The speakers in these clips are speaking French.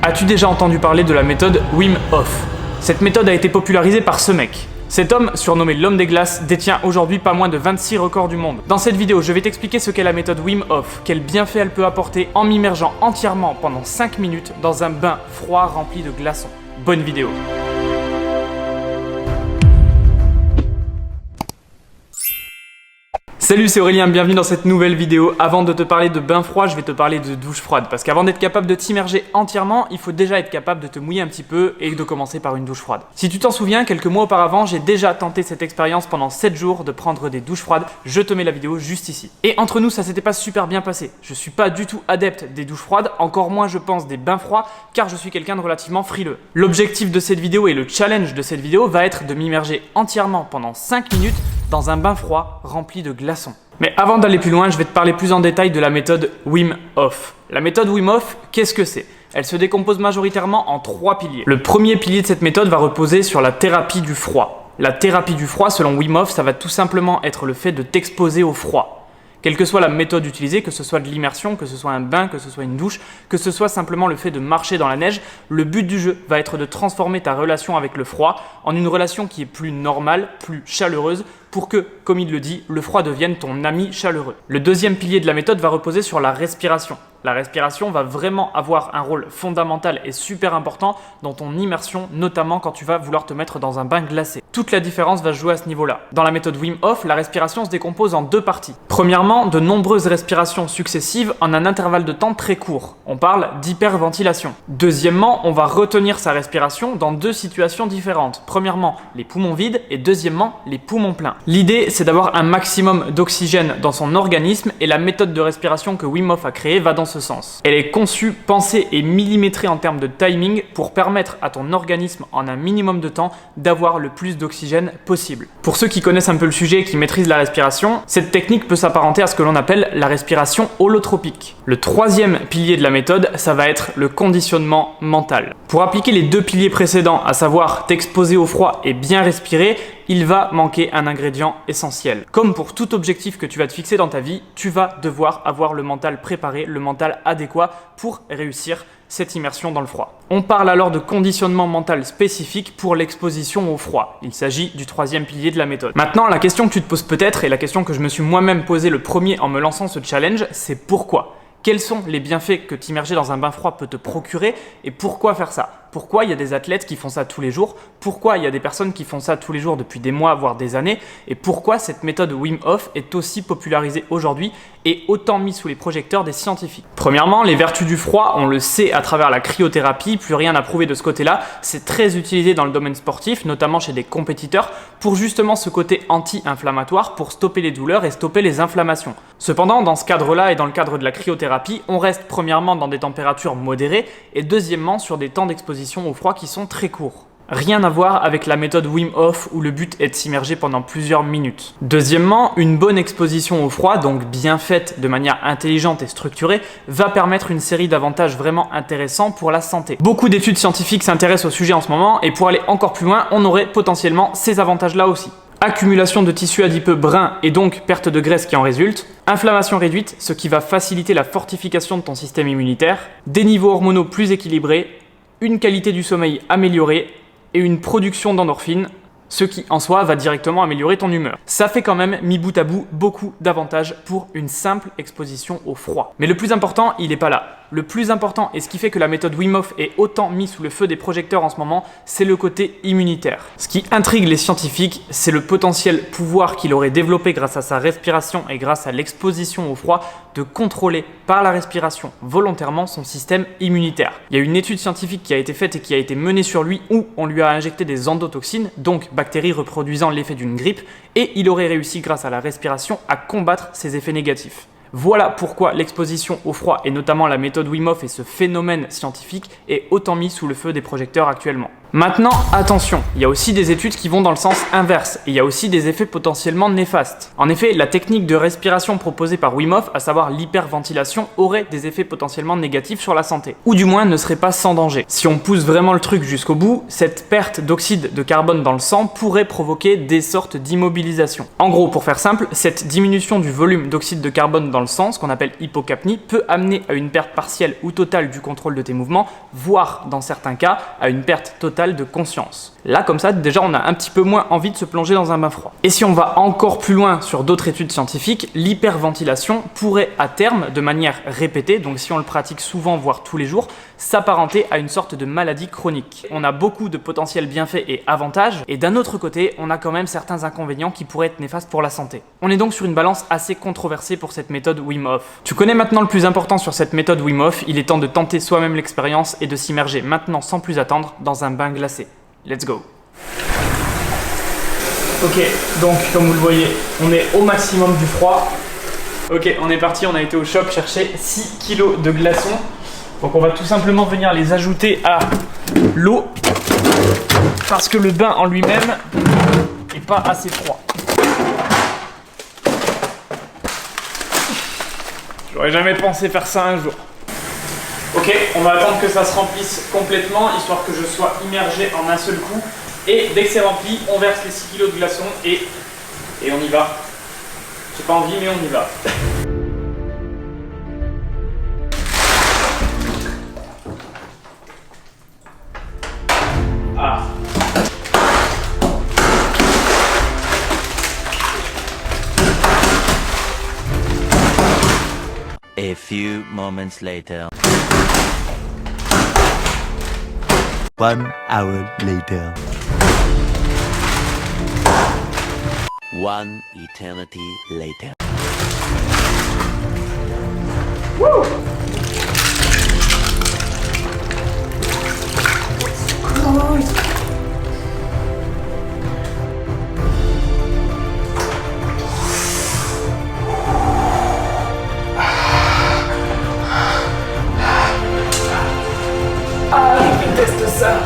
As-tu déjà entendu parler de la méthode Wim Hof? Cette méthode a été popularisée par ce mec. Cet homme, surnommé l'homme des glaces, détient aujourd'hui pas moins de 26 records du monde. Dans cette vidéo, je vais t'expliquer ce qu'est la méthode Wim Hof, quels bienfaits elle peut apporter en m'immergeant entièrement pendant 5 minutes dans un bain froid rempli de glaçons. Bonne vidéo! Salut, c'est Aurélien, bienvenue dans cette nouvelle vidéo. Avant de te parler de bain froid, je vais te parler de douche froide. Parce qu'avant d'être capable de t'immerger entièrement, il faut déjà être capable de te mouiller un petit peu et de commencer par une douche froide. Si tu t'en souviens, quelques mois auparavant, j'ai déjà tenté cette expérience pendant 7 jours de prendre des douches froides. Je te mets la vidéo juste ici. Et entre nous, ça s'était pas super bien passé. Je suis pas du tout adepte des douches froides, encore moins je pense des bains froids, car je suis quelqu'un de relativement frileux. L'objectif de cette vidéo et le challenge de cette vidéo va être de m'immerger entièrement pendant 5 minutes dans un bain froid rempli de glaçons. Mais avant d'aller plus loin, je vais te parler plus en détail de la méthode Wim Hof. La méthode Wim Hof, qu'est-ce que c'est? Elle se décompose majoritairement en 3 piliers. Le premier pilier de cette méthode va reposer sur la thérapie du froid. La thérapie du froid, selon Wim Hof, ça va tout simplement être le fait de t'exposer au froid. Quelle que soit la méthode utilisée, que ce soit de l'immersion, que ce soit un bain, que ce soit une douche, que ce soit simplement le fait de marcher dans la neige, le but du jeu va être de transformer ta relation avec le froid en une relation qui est plus normale, plus chaleureuse, pour que, comme il le dit, le froid devienne ton ami chaleureux. Le deuxième pilier de la méthode va reposer sur la respiration. La respiration va vraiment avoir un rôle fondamental et super important dans ton immersion, notamment quand tu vas vouloir te mettre dans un bain glacé. Toute la différence va se jouer à ce niveau-là. Dans la méthode Wim Hof, la respiration se décompose en 2 parties. Premièrement, de nombreuses respirations successives en un intervalle de temps très court. On parle d'hyperventilation. Deuxièmement, on va retenir sa respiration dans 2 situations différentes. Premièrement, les poumons vides et deuxièmement, les poumons pleins. L'idée, c'est d'avoir un maximum d'oxygène dans son organisme et la méthode de respiration que Wim Hof a créée va dans ce sens. Elle est conçue, pensée et millimétrée en termes de timing pour permettre à ton organisme en un minimum de temps d'avoir le plus d'oxygène possible. Pour ceux qui connaissent un peu le sujet et qui maîtrisent la respiration, cette technique peut s'apparenter à ce que l'on appelle la respiration holotropique. Le troisième pilier de la méthode, ça va être le conditionnement mental. Pour appliquer les 2 piliers précédents, à savoir t'exposer au froid et bien respirer, il va manquer un ingrédient essentiel. Comme pour tout objectif que tu vas te fixer dans ta vie, tu vas devoir avoir le mental préparé, le mental adéquat pour réussir cette immersion dans le froid. On parle alors de conditionnement mental spécifique pour l'exposition au froid. Il s'agit du 3e pilier de la méthode. Maintenant, la question que tu te poses peut-être, et la question que je me suis moi-même posée le premier en me lançant ce challenge, c'est pourquoi? Quels sont les bienfaits que t'immerger dans un bain froid peut te procurer et pourquoi faire ça? Pourquoi il y a des athlètes qui font ça tous les jours? Pourquoi il y a des personnes qui font ça tous les jours depuis des mois, voire des années? Et pourquoi cette méthode Wim Hof est aussi popularisée aujourd'hui et autant mise sous les projecteurs des scientifiques? Premièrement, les vertus du froid, on le sait à travers la cryothérapie, plus rien à prouver de ce côté-là. C'est très utilisé dans le domaine sportif, notamment chez des compétiteurs, pour justement ce côté anti-inflammatoire, pour stopper les douleurs et stopper les inflammations. Cependant, dans ce cadre-là et dans le cadre de la cryothérapie, on reste premièrement dans des températures modérées et deuxièmement sur des temps d'exposition au froid qui sont très courts. Rien à voir avec la méthode Wim Hof où le but est de s'immerger pendant plusieurs minutes. Deuxièmement, une bonne exposition au froid, donc bien faite de manière intelligente et structurée, va permettre une série d'avantages vraiment intéressants pour la santé. Beaucoup d'études scientifiques s'intéressent au sujet en ce moment et pour aller encore plus loin, on aurait potentiellement ces avantages-là aussi. Accumulation de tissus adipeux bruns et donc perte de graisse qui en résulte, inflammation réduite, ce qui va faciliter la fortification de ton système immunitaire, des niveaux hormonaux plus équilibrés, une qualité du sommeil améliorée et une production d'endorphines, ce qui en soi va directement améliorer ton humeur. Ça fait quand même, mis bout à bout, beaucoup d'avantages pour une simple exposition au froid. Mais le plus important, il n'est pas là. Le plus important et ce qui fait que la méthode Wim Hof est autant mise sous le feu des projecteurs en ce moment, c'est le côté immunitaire. Ce qui intrigue les scientifiques, c'est le potentiel pouvoir qu'il aurait développé grâce à sa respiration et grâce à l'exposition au froid de contrôler par la respiration volontairement son système immunitaire. Il y a une étude scientifique qui a été faite et qui a été menée sur lui où on lui a injecté des endotoxines, donc bactéries reproduisant l'effet d'une grippe, et il aurait réussi grâce à la respiration à combattre ces effets négatifs. Voilà pourquoi l'exposition au froid et notamment la méthode Wim Hof et ce phénomène scientifique est autant mis sous le feu des projecteurs actuellement. Maintenant, attention, il y a aussi des études qui vont dans le sens inverse et il y a aussi des effets potentiellement néfastes. En effet, la technique de respiration proposée par Wim Hof, à savoir l'hyperventilation, aurait des effets potentiellement négatifs sur la santé, ou du moins ne serait pas sans danger. Si on pousse vraiment le truc jusqu'au bout, cette perte d'oxyde de carbone dans le sang pourrait provoquer des sortes d'immobilisation. En gros, pour faire simple, cette diminution du volume d'oxyde de carbone dans dans le sang, ce qu'on appelle hypocapnie, peut amener à une perte partielle ou totale du contrôle de tes mouvements, voire dans certains cas à une perte totale de conscience. Là, comme ça, déjà on a un petit peu moins envie de se plonger dans un bain froid. Et si on va encore plus loin sur d'autres études scientifiques, l'hyperventilation pourrait à terme, de manière répétée, donc si on le pratique souvent, voire tous les jours, s'apparenter à une sorte de maladie chronique. On a beaucoup de potentiels bienfaits et avantages, et d'un autre côté, on a quand même certains inconvénients qui pourraient être néfastes pour la santé. On est donc sur une balance assez controversée pour cette méthode Wim Hof. Tu connais maintenant le plus important sur cette méthode Wim Hof, il est temps de tenter soi-même l'expérience et de s'immerger maintenant sans plus attendre dans un bain glacé. Let's go! Ok, donc comme vous le voyez, on est au maximum du froid. Ok, on est parti, on a été au shop chercher 6 kg de glaçons. Donc on va tout simplement venir les ajouter à l'eau parce que le bain en lui-même n'est pas assez froid. J'aurais jamais pensé faire ça un jour. Ok, on va attendre que ça se remplisse complètement, histoire que je sois immergé en un seul coup. Et dès que c'est rempli, on verse les 6 kg de glaçons et on y va. J'ai pas envie, mais on y va. Ah. A few moments later. 1 hour later. 1 eternity later. Woo! Ah, je déteste ça.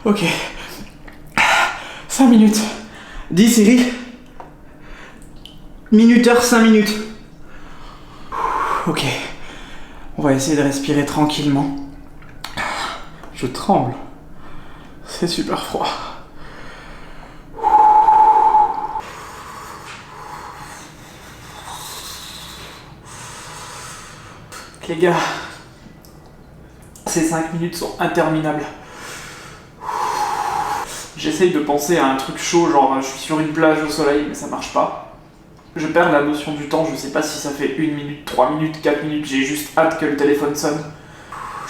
Ok. 5 minutes. 10 Siri. Minuteur 5 minutes. Ok. On va essayer de respirer tranquillement. Je tremble. C'est super froid. Les gars, ces 5 minutes sont interminables. J'essaye de penser à un truc chaud, genre je suis sur une plage au soleil, mais ça marche pas. Je perds la notion du temps, je sais pas si ça fait 1 minute, 3 minutes, 4 minutes, j'ai juste hâte que le téléphone sonne.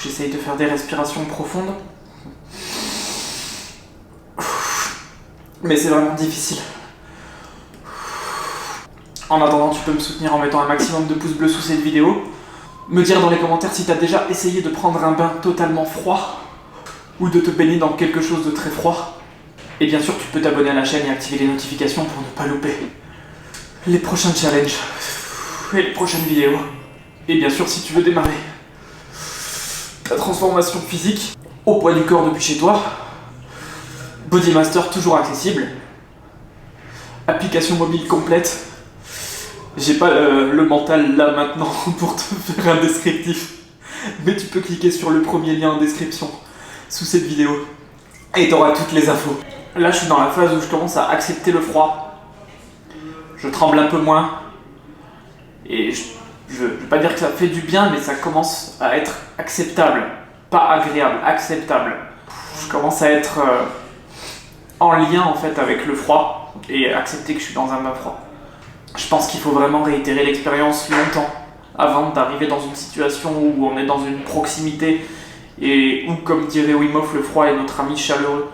J'essaye de faire des respirations profondes. Mais c'est vraiment difficile. En attendant, tu peux me soutenir en mettant un maximum de pouces bleus sous cette vidéo. Me dire dans les commentaires si t'as déjà essayé de prendre un bain totalement froid ou de te baigner dans quelque chose de très froid. Et bien sûr, tu peux t'abonner à la chaîne et activer les notifications pour ne pas louper les prochains challenges et les prochaines vidéos. Et bien sûr, si tu veux démarrer ta transformation physique au poids du corps depuis chez toi, Bodymaster toujours accessible, application mobile complète. J'ai pas le mental là maintenant pour te faire un descriptif, mais tu peux cliquer sur le premier lien en description sous cette vidéo et t'auras toutes les infos. Là je suis dans la phase où je commence à accepter le froid. Je tremble un peu moins et je vais pas dire que ça fait du bien, mais ça commence à être acceptable, pas agréable, acceptable. Je commence à être en lien en fait avec le froid et accepter que je suis dans un bain froid. Je pense qu'il faut vraiment réitérer l'expérience longtemps avant d'arriver dans une situation où on est dans une proximité et où, comme dirait Wim Hof, le froid est notre ami chaleureux.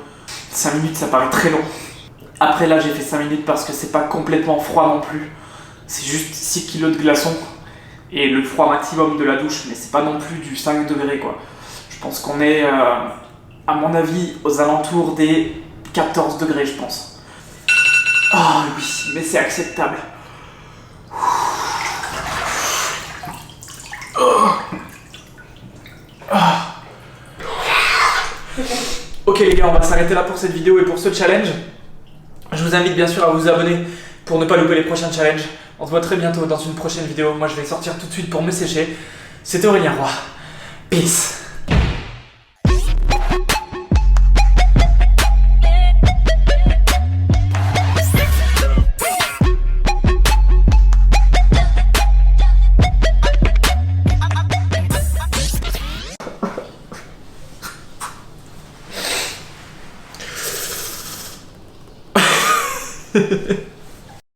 5 minutes, ça paraît très long. Après là, j'ai fait 5 minutes parce que c'est pas complètement froid non plus. C'est juste 6 kg de glaçons et le froid maximum de la douche, mais c'est pas non plus du 5 degrés quoi. Je pense qu'on est, à mon avis, aux alentours des 14 degrés, je pense. Ah oui, mais c'est acceptable. Ok les gars. gars, on va s'arrêter là pour cette vidéo et pour ce challenge. Je vous invite bien sûr à vous abonner pour ne pas louper les prochains challenges. On se voit très bientôt dans une prochaine vidéo. Moi je vais sortir tout de suite pour me sécher. C'était Aurélien Roy. Peace.